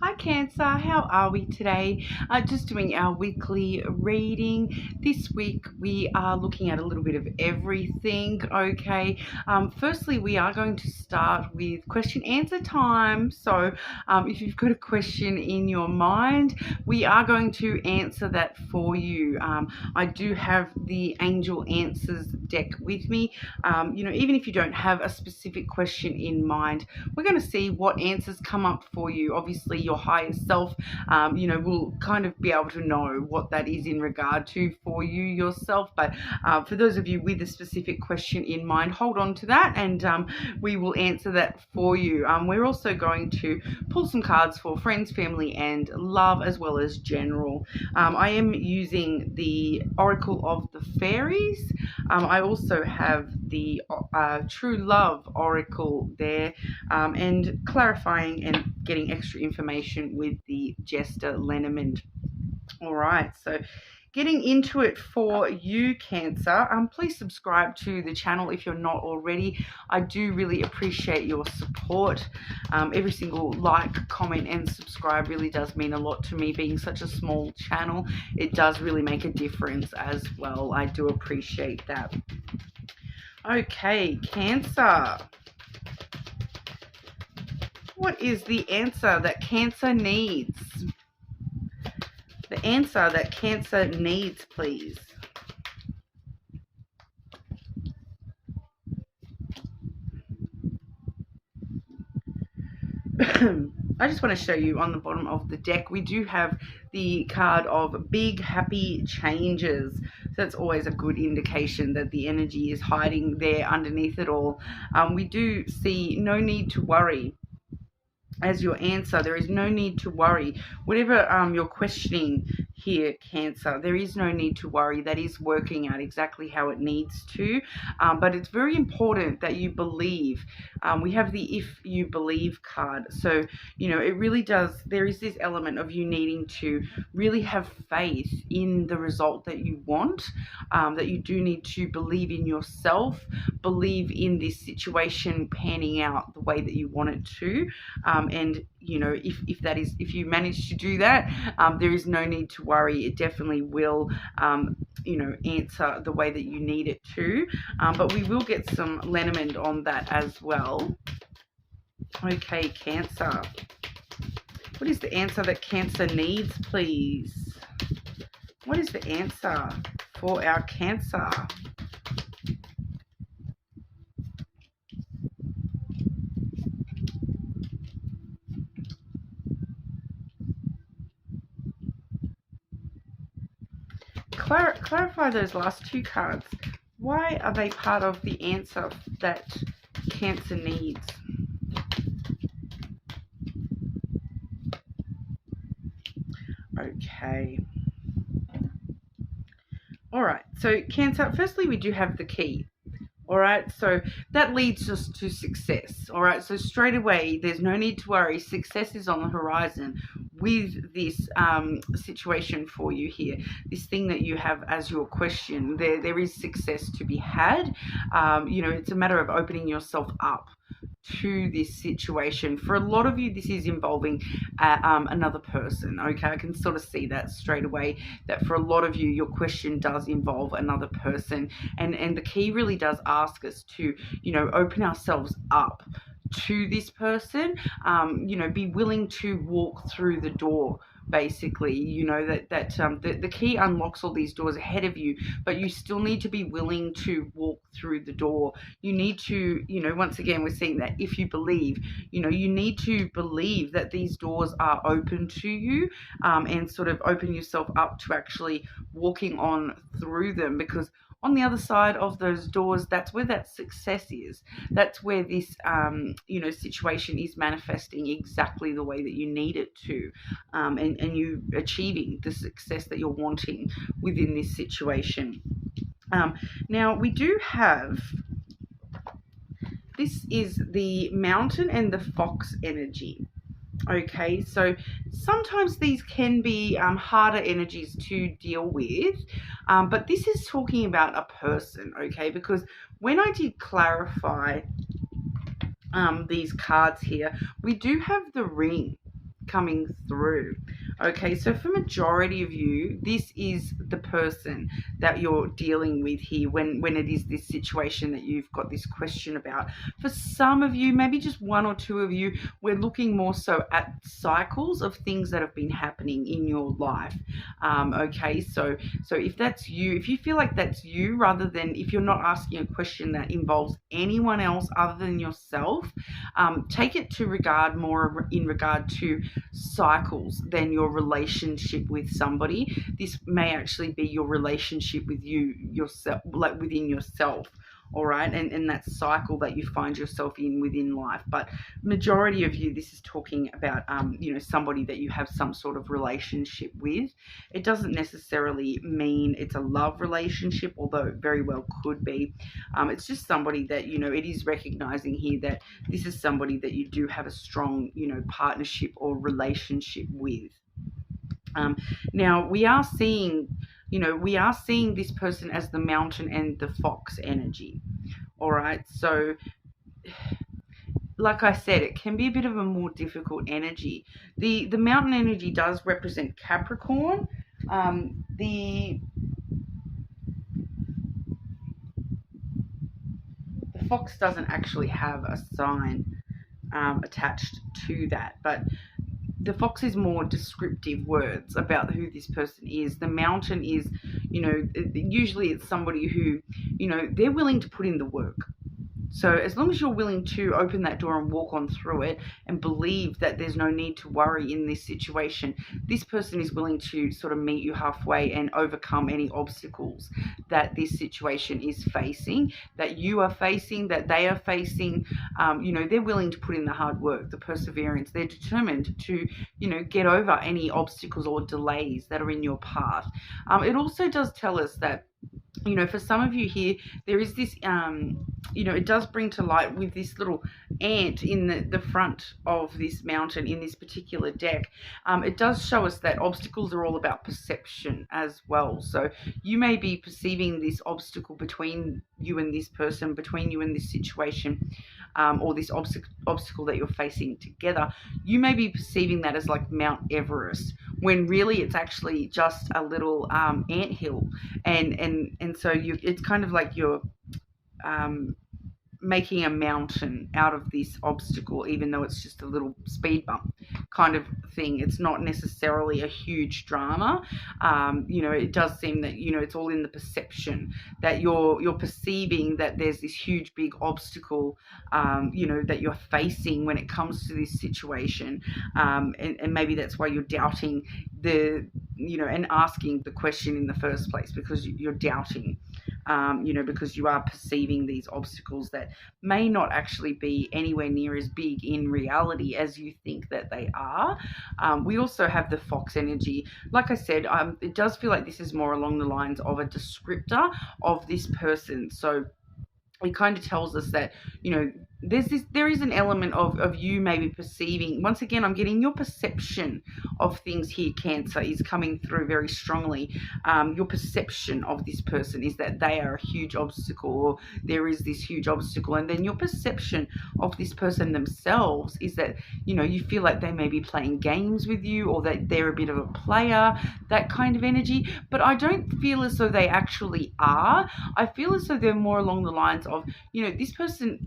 Hi Cancer, how are we today? Just doing our weekly reading. This week we are looking at a little bit of everything, okay? Firstly, we are going to start with question answer time. So if you've got a question in your mind, we are going to answer that for you. I do have the Angel Answers deck with me. Even if you don't have a specific question in mind, we're going to see what answers come up for you. Obviously, your higher self, will kind of be able to know what that is in regard to for you yourself. But for those of you with a specific question in mind, hold on to that and we will answer that for you. We're also going to pull some cards for friends, family, and love, as well as general. I am using the Oracle of the Fairies. I also have the True Love Oracle there, and clarifying and getting extra information with the Jester Lenormand. All right, so getting into it for you, Cancer. Please subscribe to the channel if you're not already. I do really appreciate your support. Every single like, comment, and subscribe really does mean a lot to me. Being such a small channel, it does really make a difference as well. I do appreciate that. Okay, Cancer. What is the answer that Cancer needs? The answer that Cancer needs, please. I just want to show you on the bottom of the deck, we do have the card of big happy changes. So that's always a good indication that the energy is hiding there underneath it all. We do see no need to worry. As your answer, there is no need to worry. Whatever you're questioning here, Cancer, there is no need to worry. That is working out exactly how it needs to. But it's very important that you believe. We have the If You Believe card. So, it really does. There is this element of you needing to really have faith in the result that you want, that you do need to believe in yourself, believe in this situation panning out the way that you want it to. And if you manage to do that, there is no need to worry. It definitely will answer the way that you need it to, but we will get some Lenormand on that as well. Okay, Cancer, what is the answer that Cancer needs, please? What is the answer for our Cancer? Clarify those last two cards. Why are they part of the answer that Cancer needs? Okay. All right. So Cancer, firstly, we do have the key. All right, so that leads us to success. All right, so straight away, there's no need to worry. Success is on the horizon with this situation for you here. This thing that you have as your question, there is success to be had. It's a matter of opening yourself up to this situation. For a lot of you, this is involving another person. Okay, I can sort of see that straight away, that for a lot of you, your question does involve another person, and the key really does ask us to open ourselves up to this person. Be willing to walk through the door. Basically, the key unlocks all these doors ahead of you, but you still need to be willing to walk through the door. You need to, once again, we're seeing that if you believe, you need to believe that these doors are open to you, and sort of open yourself up to actually walking on through them, because on the other side of those doors, that's where that success is. That's where this, situation is manifesting exactly the way that you need it to, and you achieving the success that you're wanting within this situation. Now, we do have, this is the Mountain and the Fox energy. Okay, so sometimes these can be harder energies to deal with, but this is talking about a person, okay? Because when I did clarify these cards here, we do have the Ring. coming through. Okay, so for majority of you, this is the person that you're dealing with here when it is this situation that you've got this question about. For some of you, maybe just one or two of you, we're looking more so at cycles of things that have been happening in your life. Okay, so if that's you, if you feel like that's you, rather than if you're not asking a question that involves anyone else other than yourself, take it to regard more in regard to cycles than your relationship with somebody. This may actually be your relationship with you yourself, like within yourself. All right, and that cycle that you find yourself in within life. But majority of you, this is talking about somebody that you have some sort of relationship with. It doesn't necessarily mean it's a love relationship, although it very well could be. It's just somebody that it is recognizing here that this is somebody that you do have a strong partnership or relationship with. Now we are seeing this person as the mountain and the fox energy. All right, so like I said, it can be a bit of a more difficult energy. The mountain energy does represent Capricorn. The fox doesn't actually have a sign attached to that, but the fox is more descriptive words about who this person is. The mountain is, usually it's somebody who, they're willing to put in the work. So as long as you're willing to open that door and walk on through it and believe that there's no need to worry in this situation, this person is willing to sort of meet you halfway and overcome any obstacles that this situation is facing, that you are facing, that they are facing. They're willing to put in the hard work, the perseverance. They're determined to, get over any obstacles or delays that are in your path. It also does tell us that, for some of you here, there is this, it does bring to light with this little ant in the front of this mountain in this particular deck. It does show us that obstacles are all about perception as well. So you may be perceiving this obstacle between you and this person, between you and this situation, or this obstacle that you're facing together. You may be perceiving that as like Mount Everest, when really it's actually just a little anthill, and so it's kind of like you're making a mountain out of this obstacle, even though it's just a little speed bump kind of thing. It's not necessarily a huge drama. It does seem that it's all in the perception that you're perceiving that there's this huge big obstacle that you're facing when it comes to this situation, and maybe that's why you're doubting and asking the question in the first place, because you're doubting, because you are perceiving these obstacles that may not actually be anywhere near as big in reality as you think that they are. We also have the fox energy. Like I said, it does feel like this is more along the lines of a descriptor of this person. So it kind of tells us that, there is an element of you maybe perceiving. Once again, I'm getting your perception of things here, Cancer, is coming through very strongly. Your perception of this person is that they are a huge obstacle, or there is this huge obstacle. And then your perception of this person themselves is that, you feel like they may be playing games with you, or that they're a bit of a player, that kind of energy. But I don't feel as though they actually are. I feel as though they're more along the lines of, this person,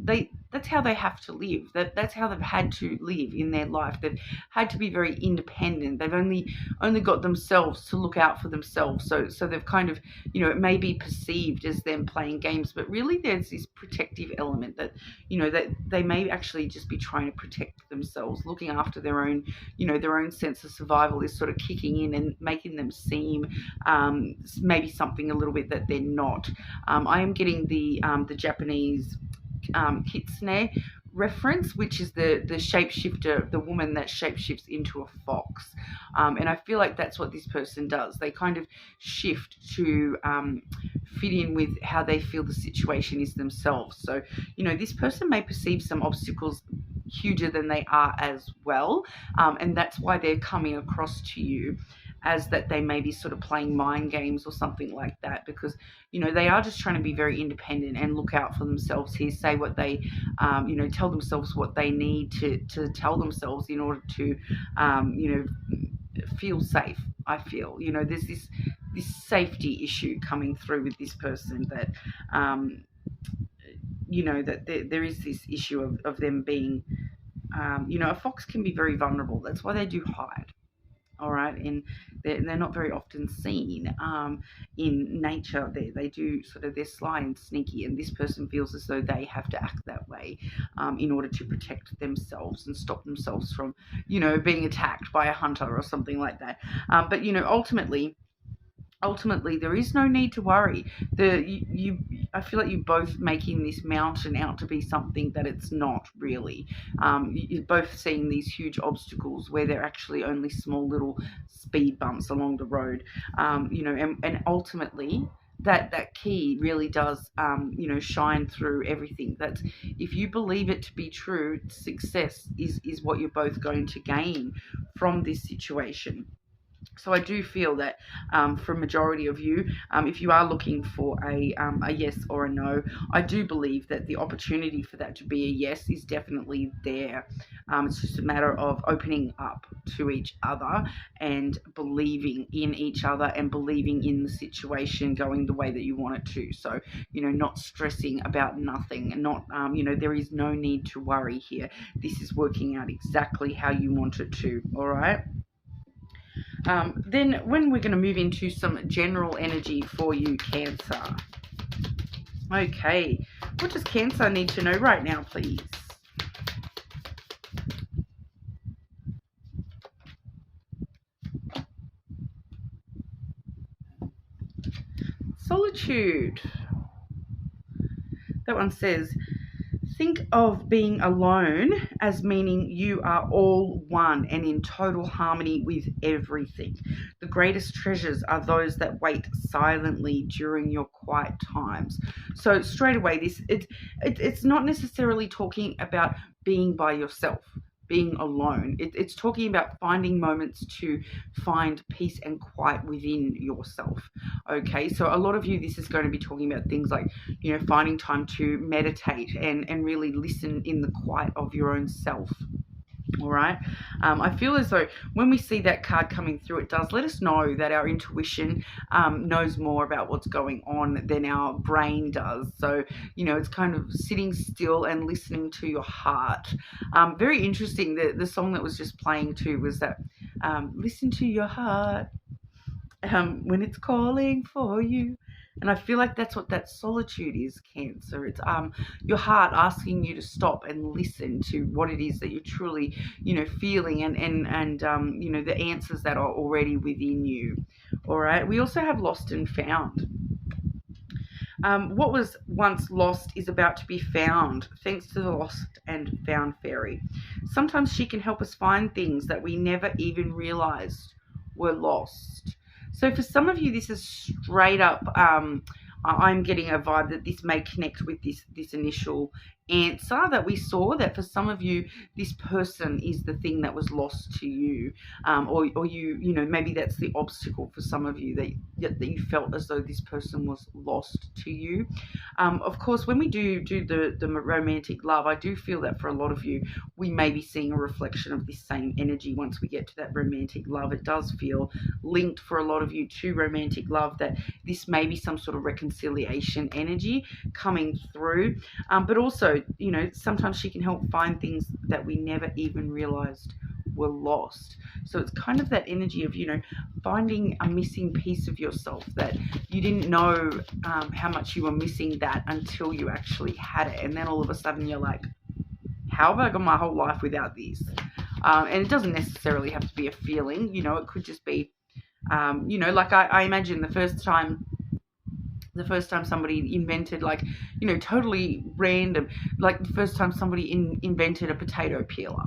that's how they have to live. That's how they've had to live in their life. They've had to be very independent. They've only got themselves to look out for themselves. So they've kind of, it may be perceived as them playing games, but really there's this protective element that, that they may actually just be trying to protect themselves, looking after their own, their own sense of survival is sort of kicking in and making them seem maybe something a little bit that they're not. I am getting the Japanese kitsune reference, which is the shapeshifter, the woman that shapeshifts into a fox, and I feel like that's what this person does. They kind of shift to fit in with how they feel the situation is themselves. So this person may perceive some obstacles huger than they are as well, and that's why they're coming across to you. as that they may be sort of playing mind games or something like that, because they are just trying to be very independent and look out for themselves here, say what they tell themselves what they need to tell themselves in order to feel safe. I feel there's this safety issue coming through with this person, that that there is this issue of them being a fox can be very vulnerable. That's why they do hide. All right, and they're not very often seen in nature. They do sort of, they're sly and sneaky, and this person feels as though they have to act that way in order to protect themselves and stop themselves from being attacked by a hunter or something like that. But ultimately there is no need to worry. I feel like you're both making this mountain out to be something that it's not really. You're both seeing these huge obstacles where they're actually only small little speed bumps along the road. And ultimately that key really does shine through everything. That if you believe it to be true, success is what you're both going to gain from this situation. So I do feel that for a majority of you, if you are looking for a yes or a no, I do believe that the opportunity for that to be a yes is definitely there. It's just a matter of opening up to each other and believing in each other and believing in the situation going the way that you want it to. So, not stressing about nothing, and not, there is no need to worry here. This is working out exactly how you want it to, all right? Then when we're going to move into some general energy for you, Cancer. Okay, what does Cancer need to know right now, please? Solitude. That one says, think of being alone as meaning you are all one and in total harmony with everything. The greatest treasures are those that wait silently during your quiet times. So straight away, it's not necessarily talking about being by yourself, being alone. It's talking about finding moments to find peace and quiet within yourself. Okay, so a lot of you, this is going to be talking about things like, finding time to meditate and really listen in the quiet of your own self. All right. I feel as though when we see that card coming through, it does let us know that our intuition knows more about what's going on than our brain does. So, it's kind of sitting still and listening to your heart. Very interesting. The song that was just playing too was that listen to your heart when it's calling for you. And I feel like that's what that solitude is, Cancer. It's your heart asking you to stop and listen to what it is that you're truly, feeling and the answers that are already within you. All right. We also have lost and found. What was once lost is about to be found, thanks to the lost and found fairy. Sometimes she can help us find things that we never even realized were lost. So for some of you, this is straight up, I'm getting a vibe that this may connect with this initial answer that we saw, that for some of you, this person is the thing that was lost to you, or you maybe that's the obstacle for some of you, that you felt as though this person was lost to you. Of course, when we do the romantic love, I do feel that for a lot of you, we may be seeing a reflection of this same energy once we get to that romantic love. It does feel linked for a lot of you to romantic love, that this may be some sort of reconciliation energy coming through, but also, sometimes she can help find things that we never even realized were lost. So it's kind of that energy of, finding a missing piece of yourself that you didn't know how much you were missing that until you actually had it. And then all of a sudden you're like, how have I gone my whole life without this? And it doesn't necessarily have to be a feeling, it could just be, like I imagine the first time somebody invented, totally random, like the first time somebody invented a potato peeler,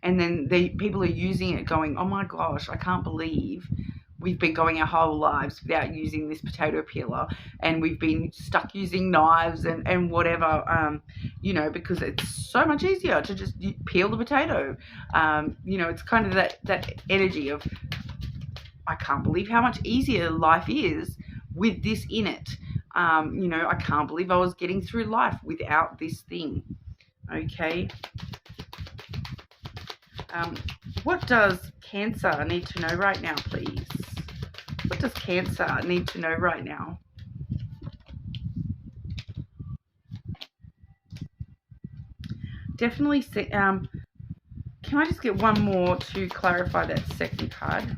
and then people are using it going, oh my gosh, I can't believe we've been going our whole lives without using this potato peeler, and we've been stuck using knives and whatever, because it's so much easier to just peel the potato. It's kind of that energy of I can't believe how much easier life is with this in it. I can't believe I was getting through life without this thing. Okay. What does Cancer need to know right now, please? What does Cancer need to know right now? Definitely. Can I just get one more to clarify that second card?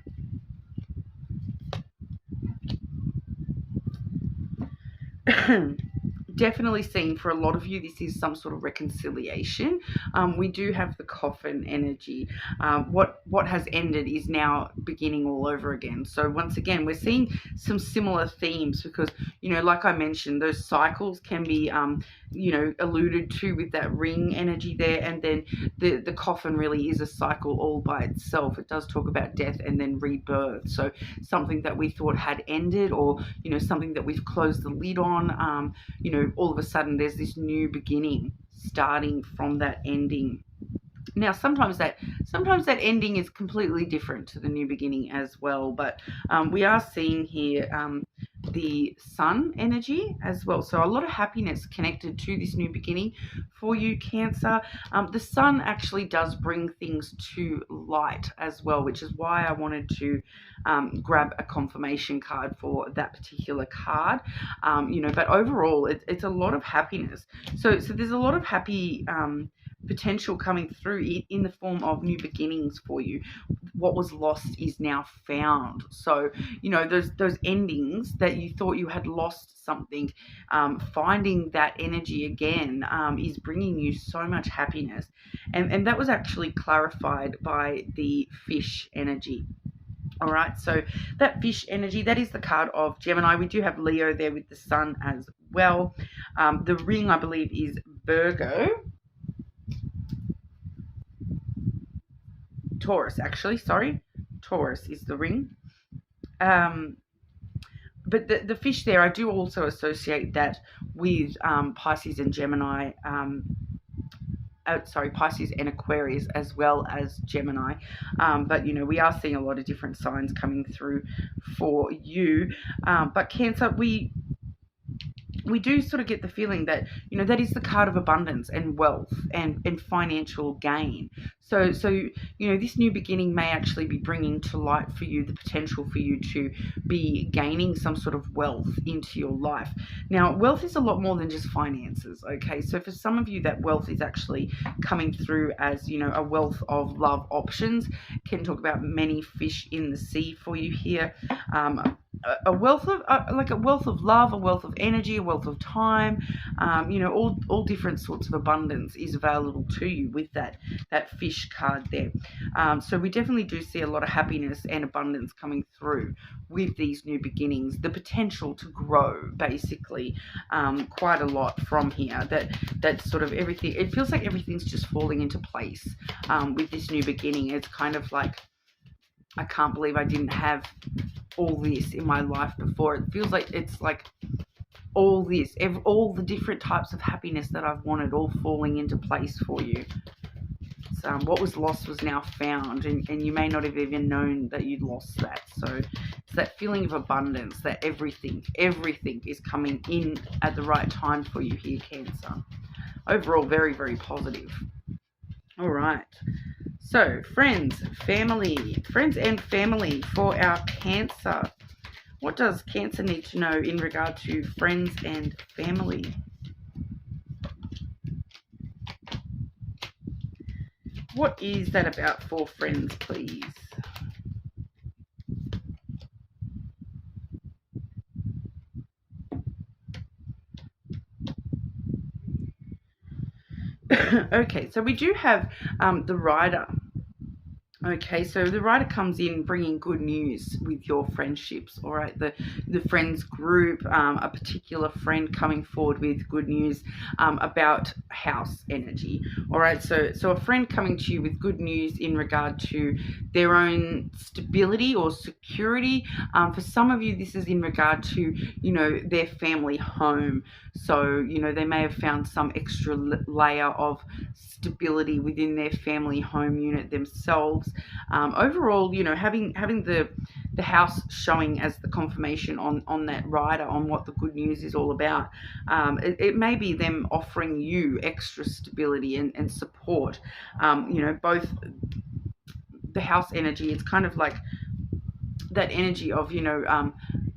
Definitely seeing for a lot of you this is some sort of reconciliation. We do have the coffin energy. What has ended is now beginning all over again. So once again, we're seeing some similar themes because, like I mentioned, those cycles can be alluded to with that ring energy there, and then the coffin really is a cycle all by itself. It does talk about death and then rebirth. So something that we thought had ended, or something that we've closed the lid on, all of a sudden there's this new beginning starting from that ending. Now, sometimes that ending is completely different to the new beginning as well, but we are seeing here the sun energy as well. So a lot of happiness connected to this new beginning for you, Cancer. The sun actually does bring things to light as well, which is why I wanted to grab a confirmation card for that particular card. But overall, it's a lot of happiness. So there's a lot of happy potential coming through in the form of new beginnings for you. What was lost is now found. So those endings that you thought you had lost something, finding that energy again is bringing you so much happiness, and that was actually clarified by the fish energy. All right, so that fish energy, that is the card of Gemini. We do have Leo there with the sun as well. The ring, I believe, is Virgo. Taurus, actually, sorry. Taurus is the ring. But the fish there, I do also associate that with Pisces and Gemini. Pisces and Aquarius as well as Gemini. But, we are seeing a lot of different signs coming through for you. But Cancer, we do sort of get the feeling that, that is the card of abundance and wealth and financial gain. So this new beginning may actually be bringing to light for you the potential for you to be gaining some sort of wealth into your life. Now, wealth is a lot more than just finances, okay? So for some of you, that wealth is actually coming through as, a wealth of love options. Can talk about many fish in the sea for you here. A wealth of a wealth of love, a wealth of energy, a wealth of time, all different sorts of abundance is available to you with that fish card there. So we definitely do see a lot of happiness and abundance coming through with these new beginnings. The potential to grow, basically, quite a lot from here. That sort of everything. It feels like everything's just falling into place with this new beginning. It's kind of like, I can't believe I didn't have all this in my life before. It feels like it's like all this, all the different types of happiness that I've wanted, all falling into place for you. So what was lost was now found, and you may not have even known that you'd lost that. So it's that feeling of abundance, that everything is coming in at the right time for you here, Cancer. Overall, very, very positive. All right. So, friends and family for our Cancer. What does Cancer need to know in regard to friends and family? What is that about for friends, please? Okay, so we do have the Rider. Okay, so the Rider comes in bringing good news with your friendships, all right? The friends group, a particular friend coming forward with good news about house energy, all right? So a friend coming to you with good news in regard to their own stability or security. For some of you, this is in regard to, their family home. So, they may have found some extra layer of stability within their family home unit themselves. Overall, having the the house showing as the confirmation on that rider on what the good news is all about. It may be them offering you extra stability and support. Both the house energy, it's kind of like that energy of,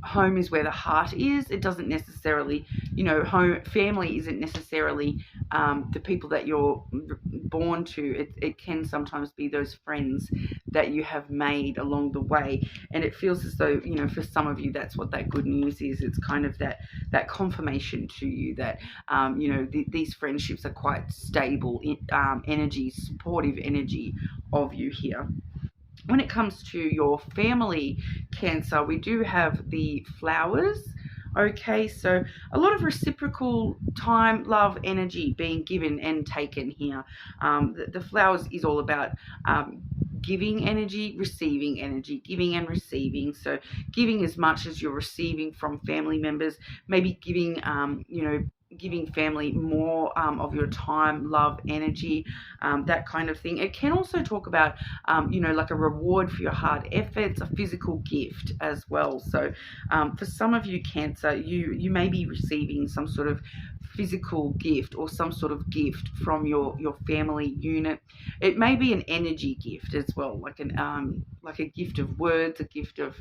home is where the heart is. It doesn't necessarily, home family isn't necessarily the people that you're born to. It can sometimes be those friends that you have made along the way, and it feels as though, for some of you, that's what that good news is. It's kind of that confirmation to you that these friendships are quite stable energy, supportive energy of you here. When it comes to your family, Cancer, we do have the flowers. Okay, so a lot of reciprocal time, love, energy being given and taken here. The flowers is all about giving energy, receiving energy, giving and receiving. So giving as much as you're receiving from family members, maybe giving family more of your time, love, energy, that kind of thing. It can also talk about, like a reward for your hard efforts, a physical gift as well. So for some of you, Cancer, you may be receiving some sort of physical gift or some sort of gift from your family unit. It may be an energy gift as well, like a gift of words, a gift of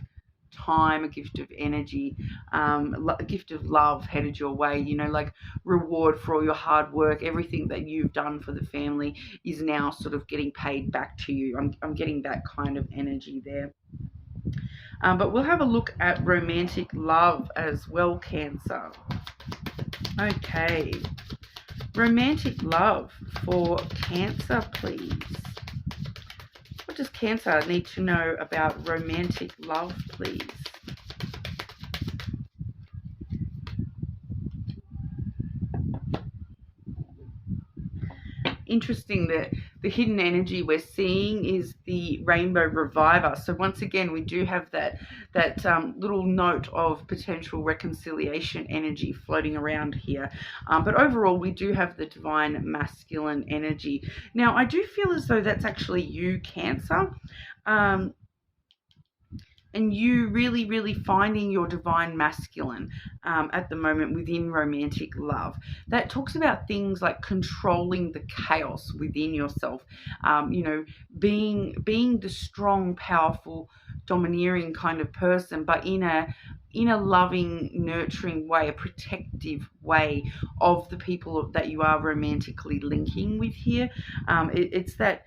time, a gift of energy, a gift of love headed your way, like reward for all your hard work. Everything that you've done for the family is now sort of getting paid back to you. I'm getting that kind of energy there. But we'll have a look at romantic love as well, Cancer. Okay, romantic love for Cancer, please. What does Cancer need to know about romantic love, please? Interesting that the hidden energy we're seeing is the rainbow reviver. So once again, we do have that little note of potential reconciliation energy floating around here. But overall, we do have the divine masculine energy. Now, I do feel as though that's actually you, Cancer. And you really, really finding your divine masculine at the moment within romantic love. That talks about things like controlling the chaos within yourself, being the strong, powerful, domineering kind of person, but in a loving, nurturing way, a protective way of the people that you are romantically linking with here. It's that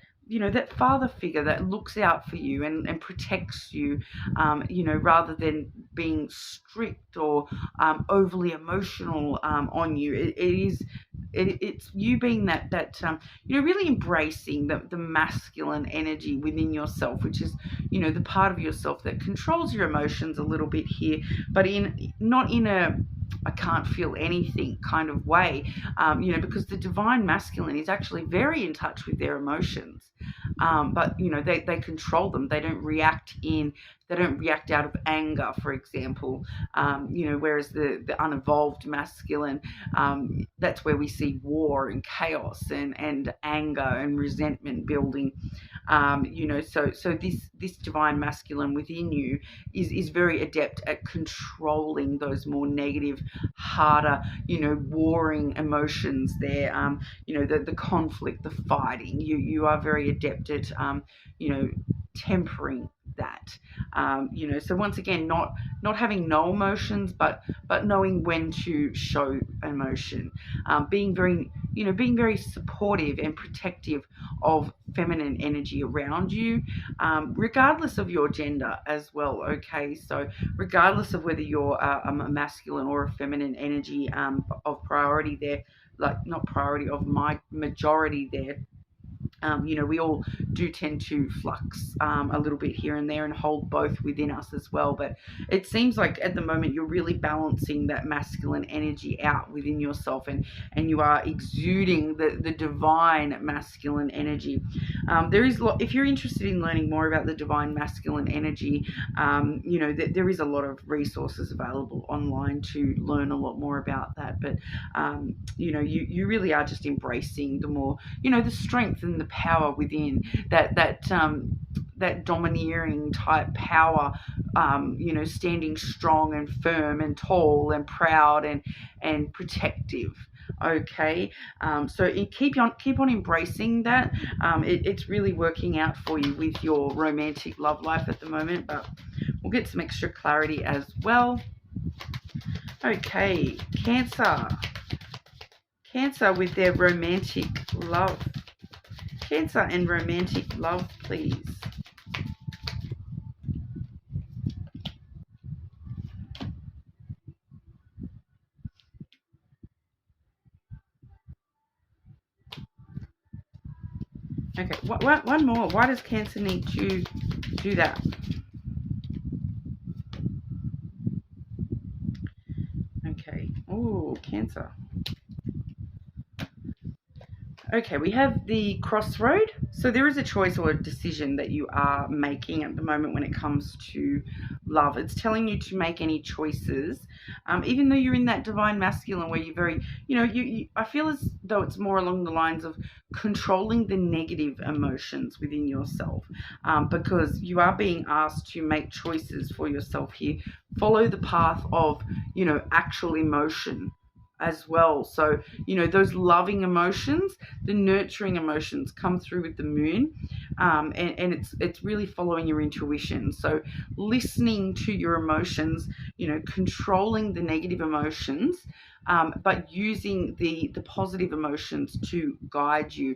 that father figure that looks out for you and protects you, rather than being strict or overly emotional on you. It's you being that really embracing the masculine energy within yourself, which is the part of yourself that controls your emotions a little bit here, but not in a I can't feel anything kind of way, because the divine masculine is actually very in touch with their emotions, but they control them. They don't react out of anger, for example, whereas the unevolved masculine, that's where we see war and chaos and anger and resentment building. So this divine masculine within you is very adept at controlling those more negative, harder, warring emotions there. The conflict, the fighting. You are very adept at tempering that. So once again, not having no emotions, but knowing when to show emotion, being very supportive and protective of feminine energy around you, regardless of your gender as well. Okay, so regardless of whether you're a masculine or a feminine energy of priority there, like not priority, of my majority there. We all do tend to flux a little bit here and there and hold both within us as well. But it seems like at the moment you're really balancing that masculine energy out within yourself, and you are exuding the divine masculine energy. If you're interested in learning more about the divine masculine energy, there is a lot of resources available online to learn a lot more about that. But you really are just embracing the more, the strength and the power within that that domineering type power, standing strong and firm and tall and proud and protective. Okay, so keep on embracing that. It's really working out for you with your romantic love life at the moment, but we'll get some extra clarity as well. Okay, Cancer with their romantic love. Cancer and romantic love, please. Okay, one more. Why does Cancer need to do that? Okay. Oh, Cancer. Okay, we have the crossroad. So there is a choice or a decision that you are making at the moment when it comes to love. It's telling you to make any choices, even though you're in that divine masculine where you're very, I feel as though it's more along the lines of controlling the negative emotions within yourself, because you are being asked to make choices for yourself here. Follow the path of, actual emotion as well. So, those loving emotions, the nurturing emotions come through with the moon, and it's really following your intuition. So listening to your emotions, controlling the negative emotions, but using the positive emotions to guide you,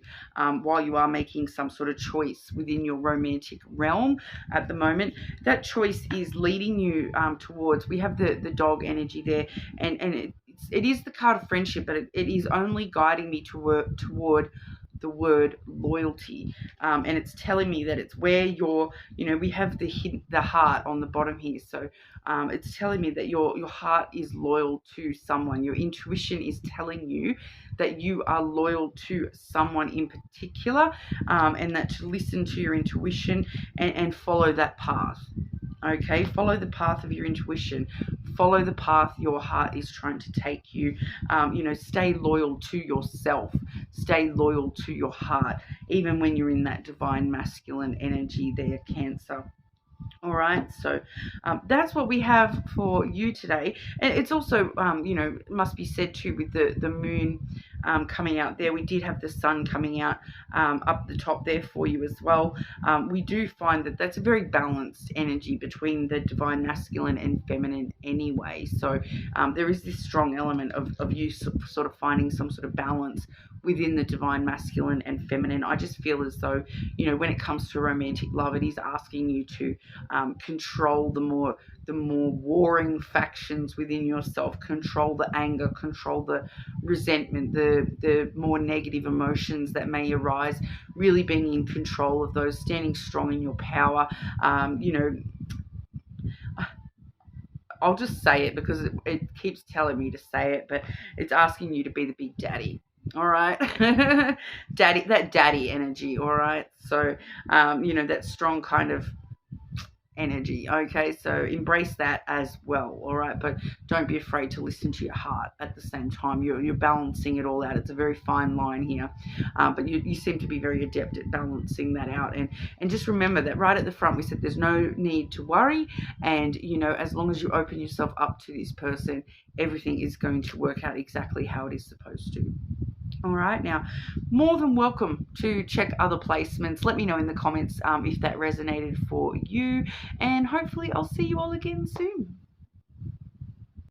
while you are making some sort of choice within your romantic realm at the moment. That choice is leading you towards, we have the dog energy there, and it is the card of friendship, but it is only guiding me toward the word loyalty, and it's telling me that it's where you're, we have the heart on the bottom here. So it's telling me that your heart is loyal to someone. Your intuition is telling you that you are loyal to someone in particular, and that to listen to your intuition and follow that path. Okay, follow the path of your intuition. Follow the path your heart is trying to take you. Stay loyal to yourself. Stay loyal to your heart, even when you're in that divine masculine energy there, Cancer. All right, so that's what we have for you today. And it's also, must be said too, with the moon coming out there, we did have the sun coming out up the top there for you as well. We do find that that's a very balanced energy between the divine masculine and feminine anyway. So there is this strong element of you sort of finding some sort of balance within the divine masculine and feminine. I just feel as though, when it comes to romantic love, it is asking you to control the more warring factions within yourself, control the anger, control the resentment, the more negative emotions that may arise, really being in control of those, standing strong in your power. I'll just say it because it keeps telling me to say it, but it's asking you to be the big daddy. All right. Daddy energy. All right. So, that strong kind of energy. Okay, so embrace that as well. All right, but don't be afraid to listen to your heart at the same time. You're balancing it all out. It's a very fine line here, but you seem to be very adept at balancing that out. And just remember that right at the front we said there's no need to worry, and as long as you open yourself up to this person, everything is going to work out exactly how it is supposed to. All right, now, more than welcome to check other placements. Let me know in the comments if that resonated for you, and hopefully I'll see you all again soon.